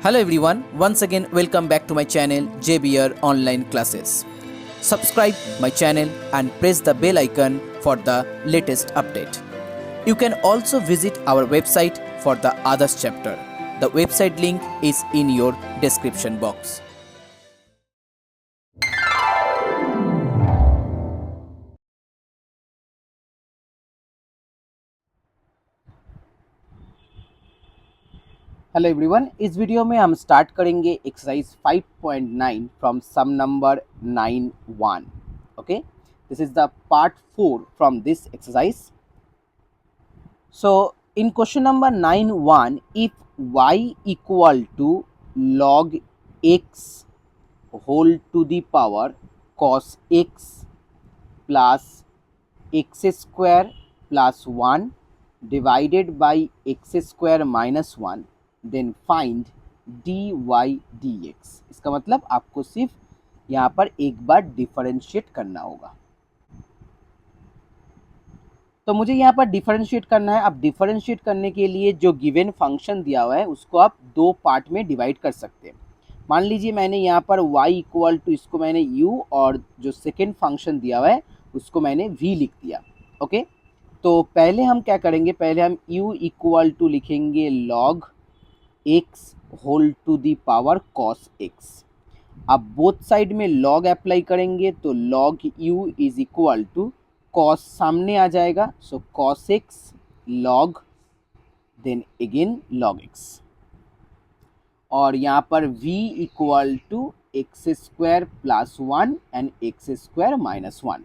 Hello everyone, once again welcome back to my channel JBR Online Classes. Subscribe my channel and press the bell icon for the latest update. You can also visit our website for the others chapter. The website link is in your description box. Hello everyone, इस video में हम start करेंगे exercise 5.9 from some number 9(1). Okay, this is the part 4 from this exercise. So in question number 9(1), if y equal to log x whole to the power cos x plus x square plus 1 divided by x square minus 1, then find dy dx. इसका मतलब आपको सिर्फ यहाँ पर एक बार differentiate करना होगा. तो मुझे यहाँ पर डिफरेंशिएट करना है. अब डिफरेंशिएट करने के लिए जो गिवन फंक्शन दिया हुआ है उसको आप दो पार्ट में डिवाइड कर सकते हैं. मान लीजिए मैंने यहाँ पर y इक्वल टू, इसको मैंने u और जो सेकेंड फंक्शन दिया हुआ है उसको मैंने v लिख दिया. ओके, तो पहले हम क्या करेंगे, पहले हम u इक्वल टू लिखेंगे log x whole to the power cos x. अब बोथ साइड में log अप्लाई करेंगे तो log u is equal to cos सामने आ जाएगा, so cos x log then again log x, और यहाँ पर v equal to x square plus 1 and x square minus 1.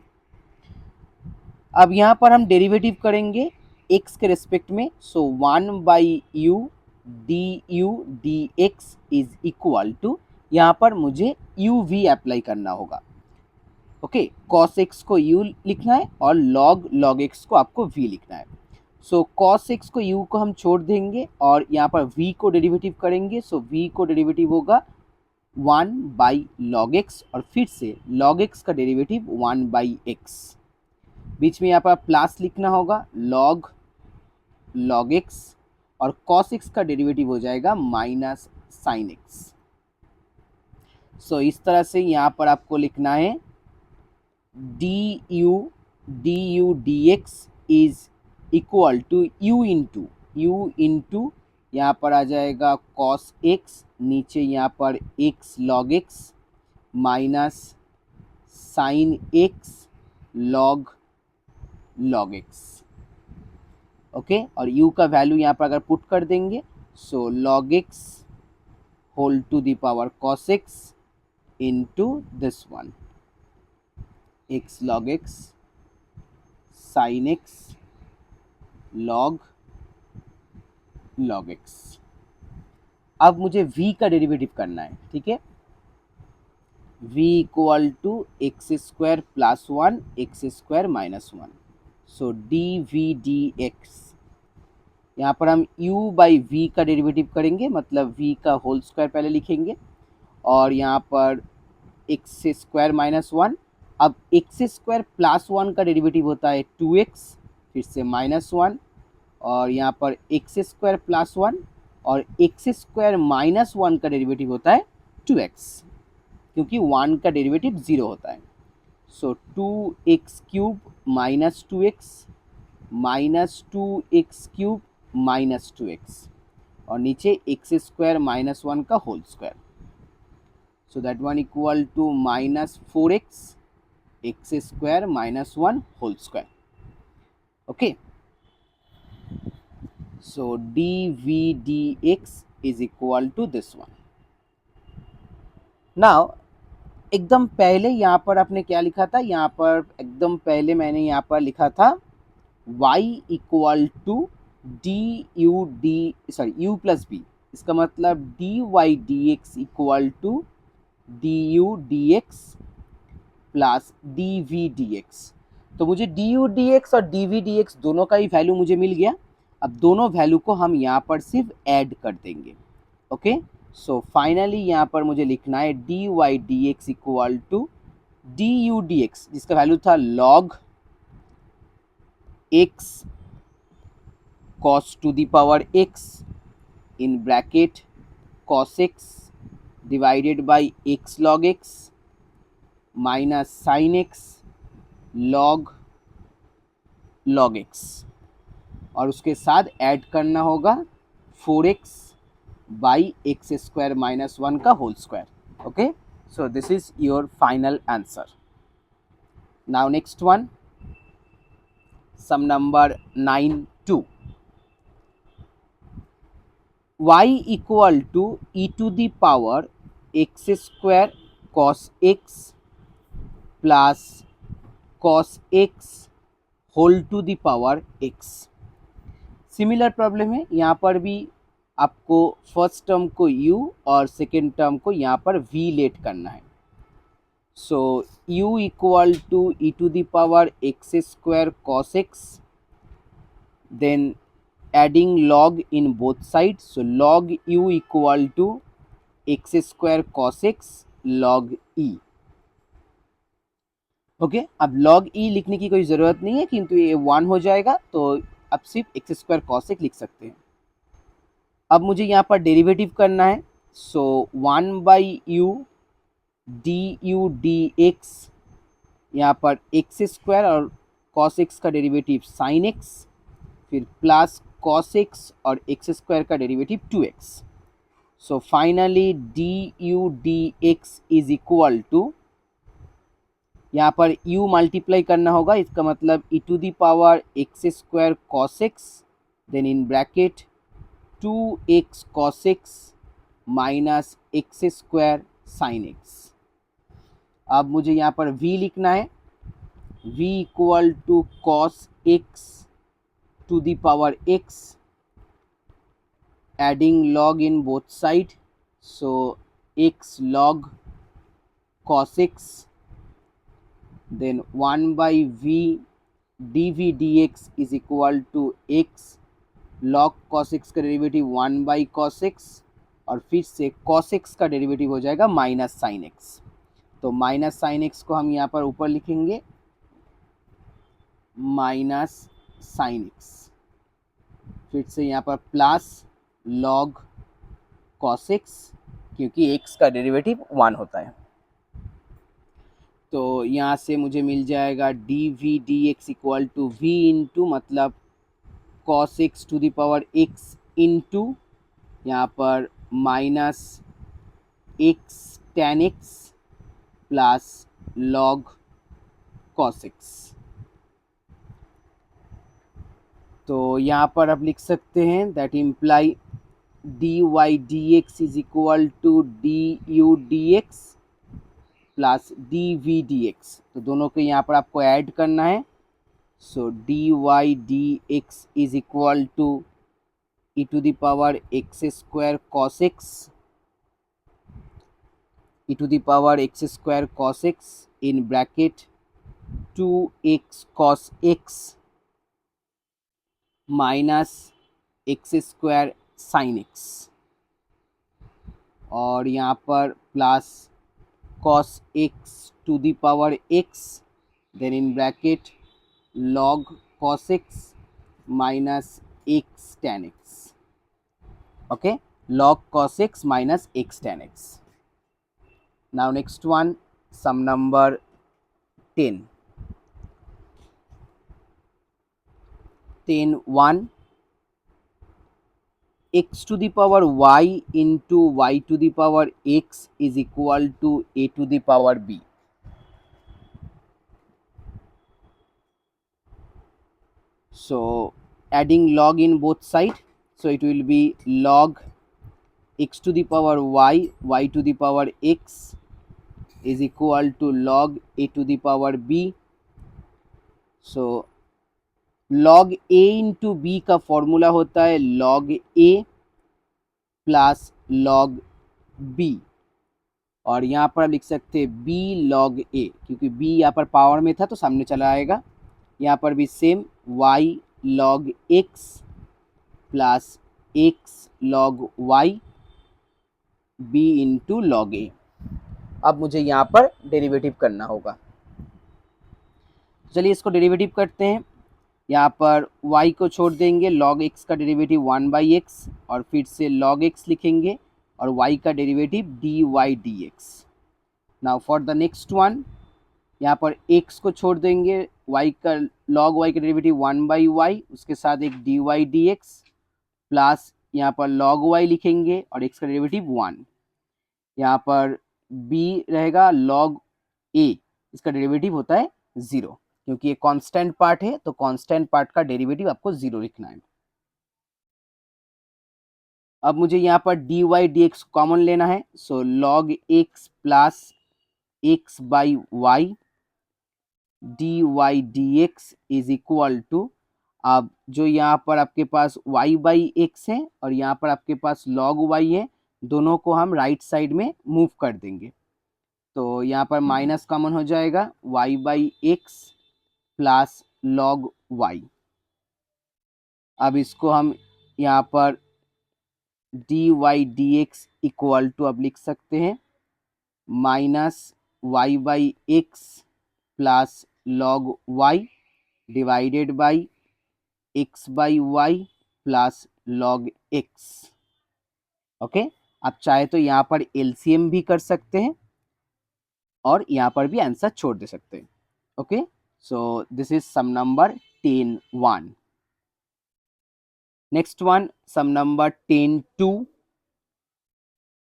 अब यहाँ पर हम डेरिवेटिव करेंगे x के रिस्पेक्ट में, so 1 by u d u d x is equal to, यहाँ पर मुझे यू वी अप्लाई करना होगा. ओके, cos x को u लिखना है और log x को आपको v लिखना है. सो cos x को u को हम छोड़ देंगे और यहाँ पर v को डेरिवेटिव करेंगे. सो v को डेरिवेटिव होगा 1 बाई log x और फिर से log x का डेरिवेटिव 1 बाई x. बीच में यहाँ पर प्लस लिखना होगा log x और cos x का डेरिवेटिव हो जाएगा माइनस साइन x. सो इस तरह से यहाँ पर आपको लिखना है du dx is equal to u into यहाँ पर आ जाएगा cos x, नीचे यहाँ पर x log x minus sine x log x. Okay, और u का वैल्यू यहाँ पर अगर पुट कर देंगे, so log x whole to the power cos x into this one x log x sin x log x. अब मुझे v का डेरिवेटिव करना है. ठीक है, v equal to x square plus 1 x square minus 1, so d v d x. यहाँ पर हम u बाई v का डेरिवेटिव करेंगे, मतलब v का होल स्क्वायर पहले लिखेंगे और यहाँ पर एक्स स्क्वायर माइनस 1. अब एक्स स्क्वायर प्लस 1 का डेरिवेटिव होता है 2x, फिर से माइनस 1 और यहाँ पर एक्स स्क्वायर प्लस 1 और एक्स स्क्वायर माइनस 1 का डेरिवेटिव होता है 2x, क्योंकि 1 का डेरिवेटिव 0 होता है. So 2x cube minus 2x minus 2x cube minus 2x और नीचे एक्स स्क्वायर माइनस 1 का whole square. So that one equal to minus 4x x square minus 1 whole square. Okay, so d v d x is equal to this one. Now एकदम पहले यहाँ पर आपने क्या लिखा था, यहाँ पर एकदम पहले मैंने यहाँ पर लिखा था y equal to u plus b. इसका मतलब dy dx equal to du dx plus dv dx. तो मुझे du dx और dv dx दोनों का ही वैल्यू मुझे मिल गया. अब दोनों वैल्यू को हम यहाँ पर सिर्फ ऐड कर देंगे. ओके, सो फाइनली यहाँ पर मुझे लिखना है dy dx equal to du dx, जिसका वैल्यू था log x cos to the power x in bracket cos x divided by x log x minus sine x log x, और उसके साथ ऐड करना होगा 4x by x square minus 1 का whole square. Okay, so this is your final answer. Now next one, sum number 9(2). Y equal to e to the power x square cos x plus cos x whole to the power x. Similar problem है, यहाँ पर भी आपको first term को u और second term को यहाँ पर v लेट करना है. So u equal to e to the power x square cos x, then adding log in both sides, so log u equal to x square cos x log e. Okay, अब log e लिखने की कोई ज़रूरत नहीं है, किंतु ये 1 हो जाएगा, तो अब सिर्फ एक्स स्क्वायर cos x लिख सकते हैं. अब मुझे यहाँ पर डेरिवेटिव करना है, so 1 by u d u d x, यहाँ पर एक्स स्क्वायर और cos x का डेरिवेटिव sin x, फिर प्लस cos x और एक्स स्क्वायर का derivative 2x. So finally d u d x is equal to, यहाँ पर u मल्टीप्लाई करना होगा, इसका मतलब e to the power x square cos x, then in bracket 2x cos x minus x square sine x. अब मुझे यहाँ पर v लिखना है, v equal to cos x to the power x, adding log in both side, so x log cos x, then 1 by v dv dx is equal to x log cos x का derivative 1 by cos x, और फिर से cos x का derivative हो जाएगा minus sine x. तो minus sine x को हम यहाँ पर ऊपर लिखेंगे माइनस साइन x, फिर से यहाँ पर प्लस log cos x, क्योंकि x का डेरिवेटिव 1 होता है. तो यहाँ से मुझे मिल जाएगा d v d x equal to v into मतलब cos x to the power x into यहाँ पर minus x tan x plus log cos x. तो यहाँ पर आप लिख सकते हैं that implies d y d x is equal to d u d x plus d v d x. तो दोनों को यहाँ पर आपको ऐड करना है, so d y d x is equal to e to the power x square cos x, e to the power x square cos x in bracket 2x cos x minus x square sine x, और यहाँ पर plus cos x to the power x, then in bracket log cos x minus x tan x. Okay, log cos x minus x tan x. Now next one, sum number 10. 10(1) x to the power y into y to the power x is equal to a to the power b. So adding log in both sides, so it will be log x to the power y, y to the power x is equal to log a to the power b. So log a into b का formula होता है log a plus log b, और यहाँ पर आप लिख सकते हैं b log a, क्योंकि b यहाँ पर पावर में था तो सामने चला आएगा. यहाँ पर भी same y log x plus x log y b into log a. अब मुझे यहाँ पर डेरिवेटिव करना होगा. चलिए इसको डेरिवेटिव करते हैं. यहाँ पर y को छोड़ देंगे, log x का डेरिवेटिव 1 बाई एक्स, और फिर से log x लिखेंगे और y का derivative dy dx। Now for the next one, यहाँ पर x को छोड़ देंगे, y का log y का डेरिवेटिव 1/y, उसके साथ एक dy dx प्लस यहाँ पर log y लिखेंगे और x का डेरिवेटिव 1। यहाँ पर b रहेगा log a, इसका डेरिवेटिव होता है 0, क्योंकि ये कांस्टेंट पार्ट है तो कांस्टेंट पार्ट का डेरिवेटिव आपको 0 लिखना है। अब मुझे यहाँ पर dy dx कॉमन लेना है, so log x plus x by y dy dx is equal to, अब जो यहाँ पर आपके पास y बाई एक्स है और यहाँ पर आपके पास log y है, दोनों को हम राइट साइड में मूव कर देंगे। तो यहाँ पर माइनस कॉमन हो जाएगा, y by x plus log y। अब इसको हम यहाँ पर dy dx इक्वल टू अब लिख सकते हैं minus y by x plus log y divided by x by y plus log x। Okay, आप चाहे तो यहाँ पर एलसीएम भी कर सकते हैं और यहाँ पर भी आंसर छोड़ दे सकते हैं। Okay, so this is sum number 10(1). Next one, sum number 10(2).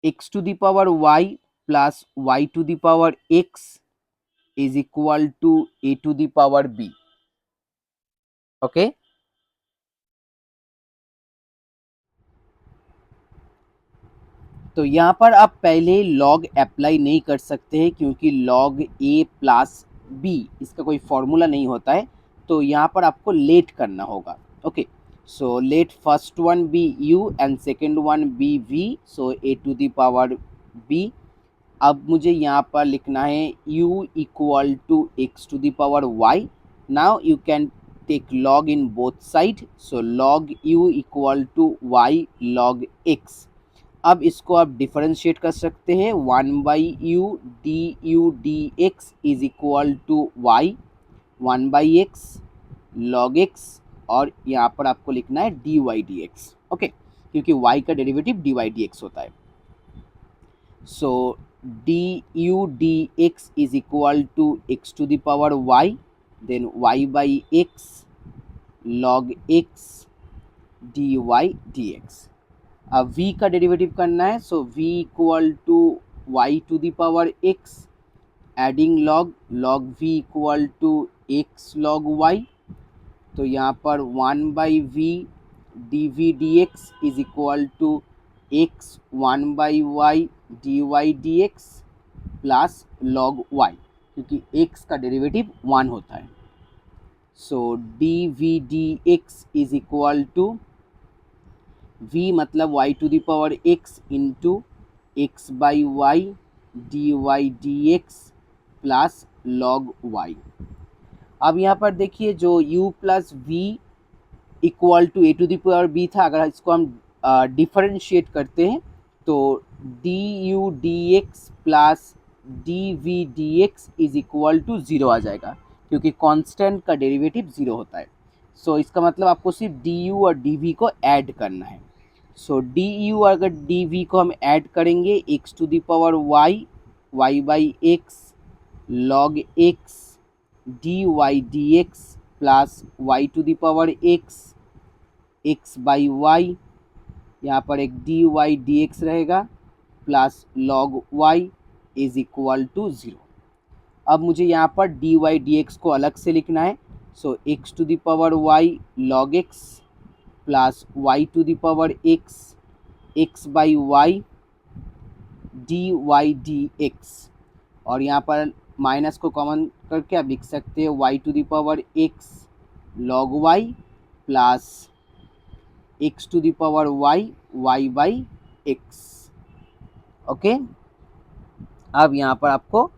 x to the power y plus y to the power x is equal to a to the power b। Okay, तो यहाँ पर आप पहले log apply नहीं कर सकते हैं, क्योंकि log a प्लस b इसका कोई फॉर्मूला नहीं होता है, तो यहाँ पर आपको लेट करना होगा। Okay, so let first one be u and second one be v, so a to the power b। अब मुझे यहाँ पर लिखना है u equal to x to the power y। Now you can take log in both side, so log u equal to y log x। अब इसको आप differentiate कर सकते हैं, 1/u du dx is equal to y 1/x log x, और यहाँ पर आपको लिखना है dy dx। ओके, क्योंकि y का डेरिवेटिव dy dx होता है। So du dx is equal to x to the power y, then y/x log x dy dx। अब v का डेरिवेटिव करना है, so v equal to y to the power x adding log v equal to x log y। तो यहाँ पर 1/v dv dx is equal to x 1/y dy dx plus log y, क्योंकि x का derivative 1 होता है। So dv dx is equal to v मतलब y to the power x into x by y dy dx plus log y। अब यहाँ पर देखिए, जो u plus v equal to a to the power b था, अगर इसको हम डिफरेंशिएट करते हैं तो du dx plus dv dx is equal to 0 आ जाएगा, क्योंकि कांस्टेंट का डेरिवेटिव 0 होता है। सो इसका मतलब आपको सिर्फ du और dv को ऐड करना है। सो du अगर dv को हम ऐड करेंगे, x to the power y by x log x dy dx plus y to the power x by y, यहाँ पर एक dy dx रहेगा plus log y is equal to 0। अब मुझे यहाँ पर dy dx को अलग से लिखना है, so x to the power y log x plus y to the power x by y dy dx, और यहाँ पर माइनस को कॉमन करके आप लिख सकते हैं y to the power x log y plus x to the power y by x। Okay, अब यहाँ पर आपको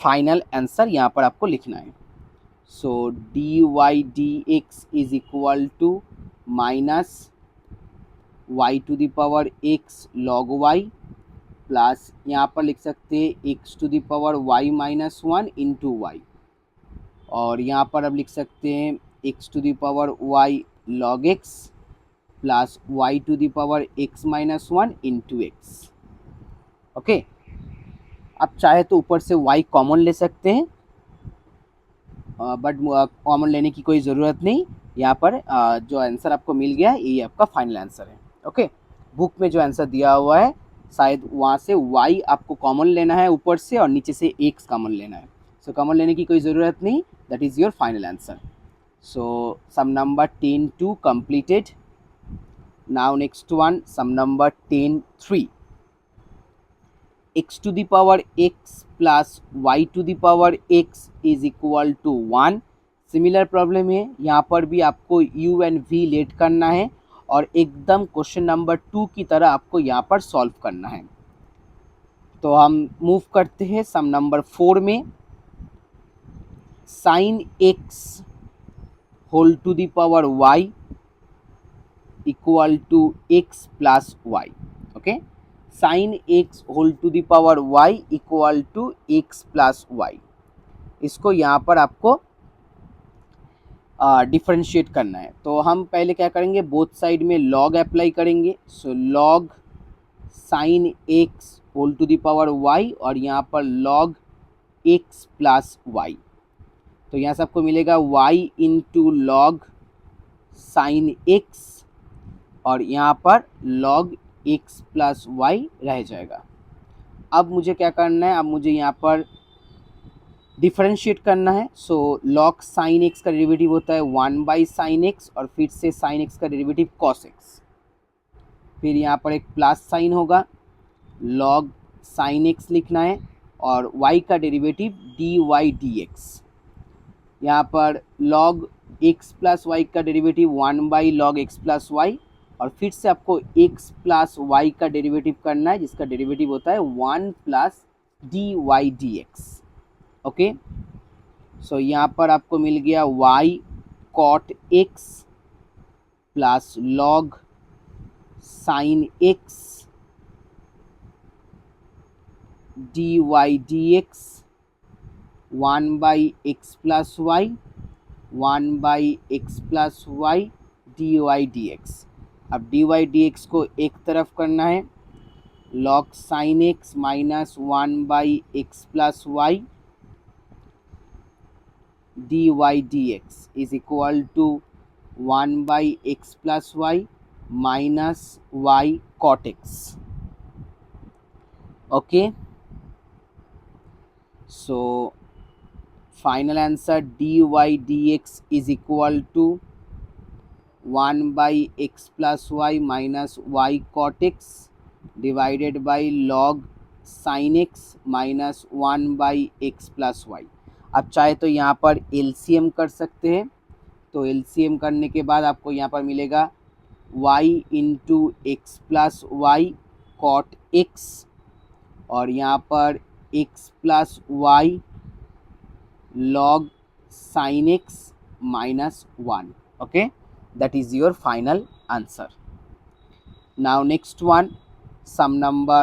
फाइनल आंसर यहाँ पर आपको लिखना है। So dy dx is equal to minus y to the power x log y plus यहाँ पर लिख सकते हैं x to the power y minus 1 into y, और यहाँ पर अब लिख सकते हैं x to the power y log x plus y to the power x minus 1 into x. Okay, आप चाहे तो ऊपर से y कॉमन ले सकते हैं, बट कॉमन लेने की कोई ज़रूरत नहीं। यहाँ पर जो आंसर आपको मिल गया है यही आपका फाइनल आंसर है। ओके, बुक में जो आंसर दिया हुआ है शायद वहाँ से y आपको कॉमन लेना है ऊपर से और नीचे से x कॉमन लेना है। सो कॉमन लेने की कोई ज़रूरत नहीं, that is your final answer. So sum number 10-2 completed. Now next one, sum number 10-3. X to the power x plus y to the power x is equal to 1. Similar problem है, यहाँ पर भी आपको u एंड v लेट करना है और एकदम question number 2 की तरह आपको यहाँ पर सॉल्व करना है। तो हम मूव करते हैं सम नंबर 4 में। Sine x whole to the power y equal to x plus y। Okay, sine x whole to the power y equal to x plus y, इसको यहाँ पर आपको डिफरेंशिएट करना है। तो हम पहले क्या करेंगे, बोथ साइड में लॉग अप्लाई करेंगे। So log sine x whole to the power y और यहाँ पर लॉग x प्लस y। तो यहाँ से आपको मिलेगा y into log sine x और यहाँ पर log x प्लस वाई रह जाएगा। अब मुझे क्या करना है, अब मुझे यहाँ पर डिफरेंशिएट करना है। सो log साइन x का डेरिवेटिव होता है 1 बाई साइन x और फिर से साइन x का डेरिवेटिव cos x, फिर यहाँ पर एक प्लस साइन होगा, log साइन x लिखना है और y का डेरिवेटिव dy dx। यहाँ पर log x प्लस वाई का derivative 1 by log x plus y और फिर से आपको x प्लस वाई का डेरिवेटिव करना है जिसका डेरिवेटिव होता है 1 plus d y d x. Okay, so यहाँ पर आपको मिल गया y cot x plus log sine x d y d x 1 by x plus y 1 by x plus y d y d x. अब d y d x को एक तरफ करना है, log sine x minus 1 by x plus y d y d x is equal to 1 by x plus y minus y cot x. Okay, so final answer d y d x is equal to 1 by x plus y minus y cot x divided by log sine x minus 1 by x plus y. आप चाहे तो यहाँ पर LCM कर सकते हैं, तो LCM करने के बाद आपको यहाँ पर मिलेगा y into x plus y cot x और यहाँ पर x plus y log sin x minus 1. Okay, that is your final answer. Now next one, sum number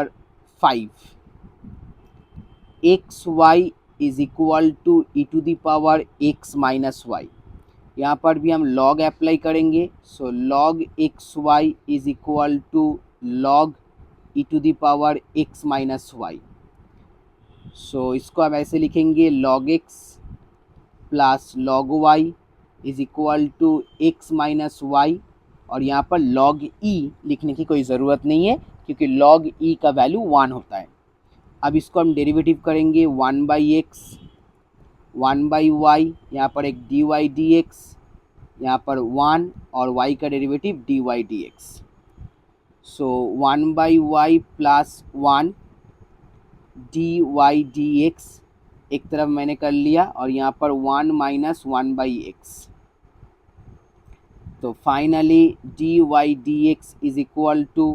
5. xy is equal to e to the power x minus y. यहाँ पर भी हम log apply करेंगे। So log x y is equal to log e to the power x minus y. So इसको हम ऐसे लिखेंगे log x plus log y is equal to x minus y और यहाँ पर log e लिखने की कोई ज़रूरत नहीं है क्योंकि log e का वैल्यू 1 होता है। अब इसको हम डेरिवेटिव करेंगे 1 बाई एक्स 1 बाई वाई, यहाँ पर एक डी वाई डी एक्स, यहाँ पर 1 और y का derivative d y d x. So 1 by y plus 1 d y d x एक तरफ मैंने कर लिया और यहाँ पर 1 माइनस 1 बाई एक्स। तो finally d y d x is equal to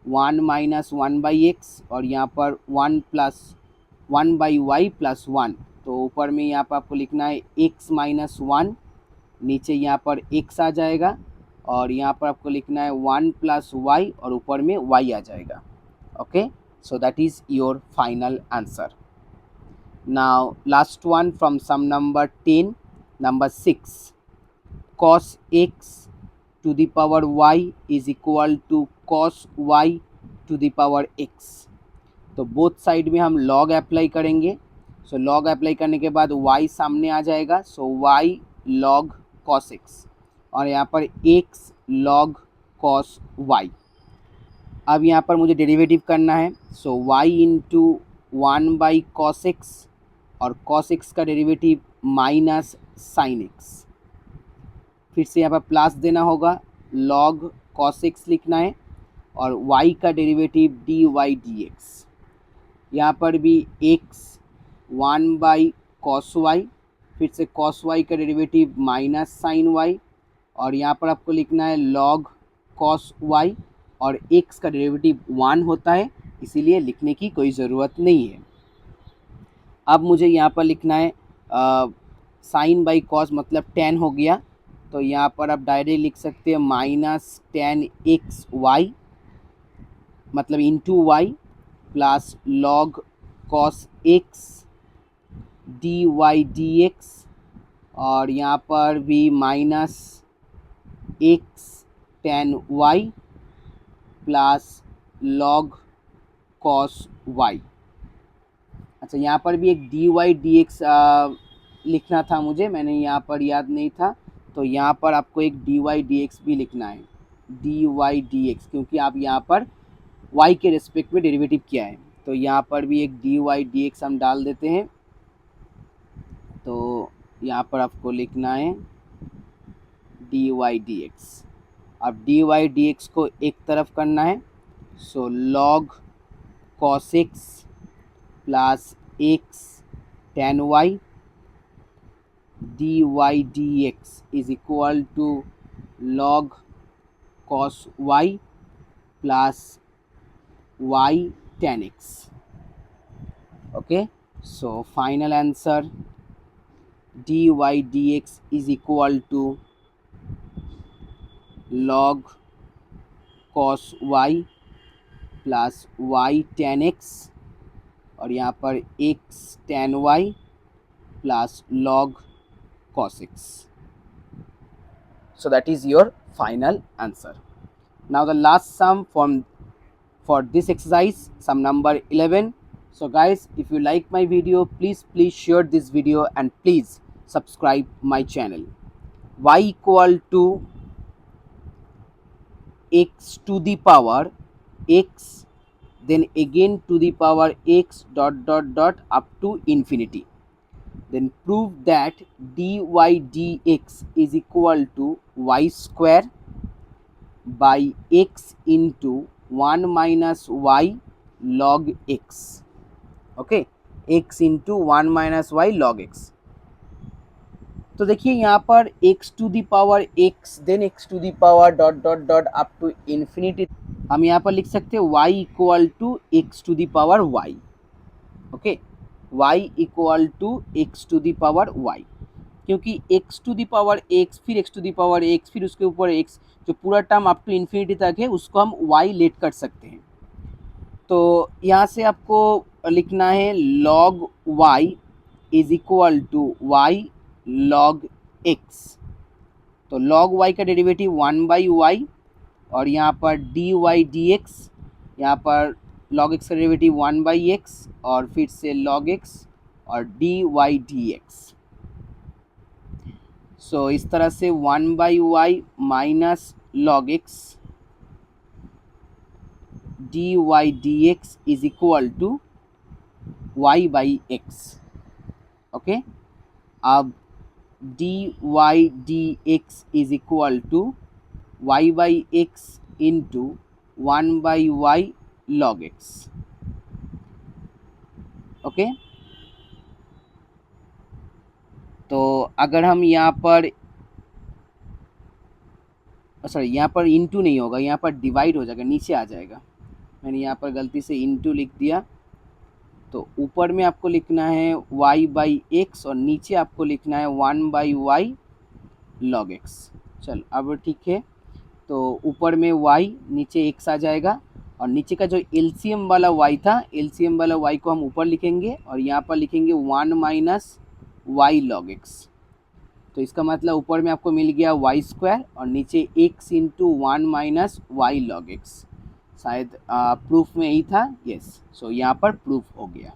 1 minus 1 by x और यहाँ पर 1 प्लस 1 बाई वाई प्लस 1। तो ऊपर में यहाँ पर आपको लिखना है x माइनस 1, नीचे यहाँ पर x आ जाएगा और यहाँ पर आपको लिखना है 1 प्लस वाई और ऊपर में y आ जाएगा। Okay, so that is your final answer. Now last one from sum number 10, number 6. Cos x to the power y is equal to cos y to the power x. तो both side में हम log apply करेंगे। So log apply करने के बाद y सामने आ जाएगा, सो y लॉग cos x और यहाँ पर x लॉग cos y। अब यहाँ पर मुझे डेरिवेटिव करना है, सो y इंटू 1/cos x और cos x का डेरिवेटिव माइनस साइन x। फिर से यहाँ पर प्लस देना होगा, log cos x लिखना है और y का डेरिवेटिव dy/dx। यहाँ पर भी x 1/cos y, फिर से cos y का डेरिवेटिव माइनस साइन y और यहाँ पर आपको लिखना है log cos y और x का डेरिवेटिव 1 होता है, इसीलिए लिखने की कोई ज़रूरत नहीं है। अब मुझे यहाँ पर लिखना है साइन बाई कॉस मतलब tan हो गया, तो यहाँ पर आप डायरेक्ट लिख सकते हैं माइनस tan x y मतलब into y plus log cos x dy/dx और यहाँ पर भी minus x tan y plus log cos y। अच्छा, यहाँ पर भी एक dy/dx लिखना था मुझे, मैंने यहाँ पर याद नहीं था, तो यहाँ पर आपको एक dy/dx भी लिखना है, dy/dx, क्योंकि आप यहाँ पर y के रिस्पेक्ट में डेरिवेटिव किया है। तो यहाँ पर भी एक dy/dx हम डाल देते हैं। तो यहाँ पर आपको लिखना है dy/dx। अब dy/dx को एक तरफ करना है, so log cos x plus x tan y dy/dx is equal to log cos y plus y tan x। okay, so final answer dy/dx is equal to log cos y plus y tan x और यहाँ पर x tan y plus log cos x। So that is your final answer. Now the last sum for this exercise, sum number 11. So guys, if you like my video, please share this video and please subscribe my channel. Y equal to x to the power x, then again to the power x dot dot dot up to infinity. Then prove that dy/dx is equal to y square by x into 1 minus y log x. Okay, x into 1 minus y log x. तो देखिए यहाँ पर x to the power x then x to the power dot dot dot up to infinity, हम यहाँ पर लिख सकते हैं y equal to x to the power y। Okay, y equal to x to the power y, क्योंकि x to the power x फिर x to the power x फिर उसके ऊपर x, जो पूरा टर्म अप टू इन्फिनिटी तक है उसको हम y लेट कर सकते हैं। तो यहाँ से आपको लिखना है log y is equal to y log x। तो log y का डेरिवेटिव 1/y और यहाँ पर dy/dx, यहाँ पर log x का डेरिवेटिव 1/x और फिर से log x और dy/dx। सो इस तरह से 1/y minus log x dy/dx is equal to y/x। Okay, अब dy/dx is equal to y/x into 1/y log x। Okay, तो अगर हम यहाँ पर सॉरी यहाँ पर इंटू नहीं होगा, यहाँ पर डिवाइड हो जाएगा, नीचे आ जाएगा, मैंने यहाँ पर गलती से इंटू लिख दिया। तो ऊपर में आपको लिखना है y/x और नीचे आपको लिखना है 1/y log x। चल अब ठीक है, तो ऊपर में y नीचे x आ जाएगा और नीचे का जो एलसीएम वाला y था, एलसीएम वाला y को हम ऊपर लिखेंगे और यहाँ पर लिखेंगे 1 माइनस y log x। तो इसका मतलब ऊपर में आपको मिल गया y स्क्वायर और नीचे x into 1 minus y log x। शायद प्रूफ में ही था, यस, सो यहाँ पर प्रूफ हो गया।